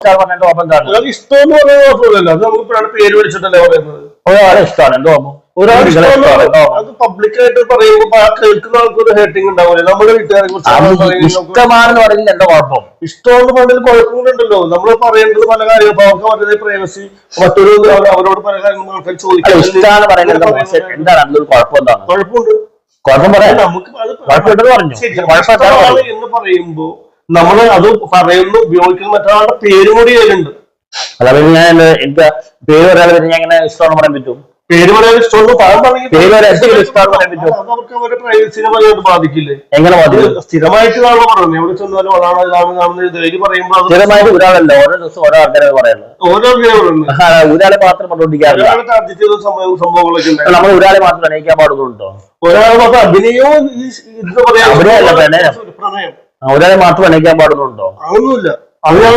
ഇഷ്ടമാണ് പറഞ്ഞിട്ട് ഓപ്പൺ എന്താണ് ഇഷ്ടം എന്ന് പറയുന്നത് കുഴപ്പമില്ലല്ലോ. അത് നമുക്ക് പേര് വിളിച്ചിട്ടല്ലേ പറയുന്നത്. ഒരാളെ ഇഷ്ടമാണ് എന്തോ ഒരാൾ അത് പബ്ലിക്കായിട്ട് പറയുമ്പോ കേൾക്കുന്ന ആൾക്കൊരു ഹേർട്ടിങ് ഉണ്ടാവില്ല. നമ്മുടെ വീട്ടുകാരെ കുറിച്ച് ഇഷ്ടമാണെന്ന് പറയുന്നത് എന്താ കുഴപ്പം? ഇഷ്ടമെന്ന് പറഞ്ഞതിൽ കുഴപ്പങ്ങളുണ്ടല്ലോ. നമ്മൾ പറയേണ്ടത് പല കാര്യങ്ങളും അവർക്ക് അവരുടെ പ്രൈവസി മറ്റൊരു അവരോട് പല കാര്യങ്ങളും ആൾക്കാർ ചോദിക്കും. ഇഷ്ടമാണ് പറയുന്നത് എന്താണ് അതിലൊരു കുഴപ്പം? എന്താണ് കുഴപ്പമുണ്ട്? കുഴപ്പം പറയാം. നമുക്ക് എന്ന് പറയുമ്പോ നമ്മൾ അത് പറയുന്നു ഉപയോഗിക്കുന്ന മറ്റൊരാളുടെ പേരും കൂടി അതിലുണ്ട്. അതായത് ഞാൻ എനിക്ക് പേര് ഒരാൾ ഞാൻ എങ്ങനെ ഇഷ്ടമാണെന്ന് പറയാൻ പറ്റും? പേര് പറയാൻ ഇഷ്ടമുള്ള അവർക്ക് അവരുടെ പ്രൈവസിനെ പറയാൻ ബാധിക്കില്ലേ? എങ്ങനെ ബാധിക്കും? സ്ഥിരമായിട്ടാണോ പറയുന്നത്? എവിടെ ചെന്നാലും അതാണ് ഇതാണ് ധൈര്യം പറയുമ്പോൾ സ്ഥിരമായിട്ട് ഒരാളല്ല, ഓരോ ദിവസം ഓരോ ആൾക്കാരെ പറയുന്നത്. ഓരോ ഒരാളെ മാത്രം പറഞ്ഞുകൊണ്ടിരിക്കാറില്ല. സംഭവങ്ങളൊക്കെ നമ്മൾ ഒരാളെ മാത്രം അനയിക്കാൻ പാടുന്നുണ്ടോ? ഒരാളെ മാത്രം അഭിനയവും ഒരാളെ മാത്രം അനയിക്കാൻ പാടുന്നുണ്ടോ? അതൊന്നുമില്ല. അതിനാണ്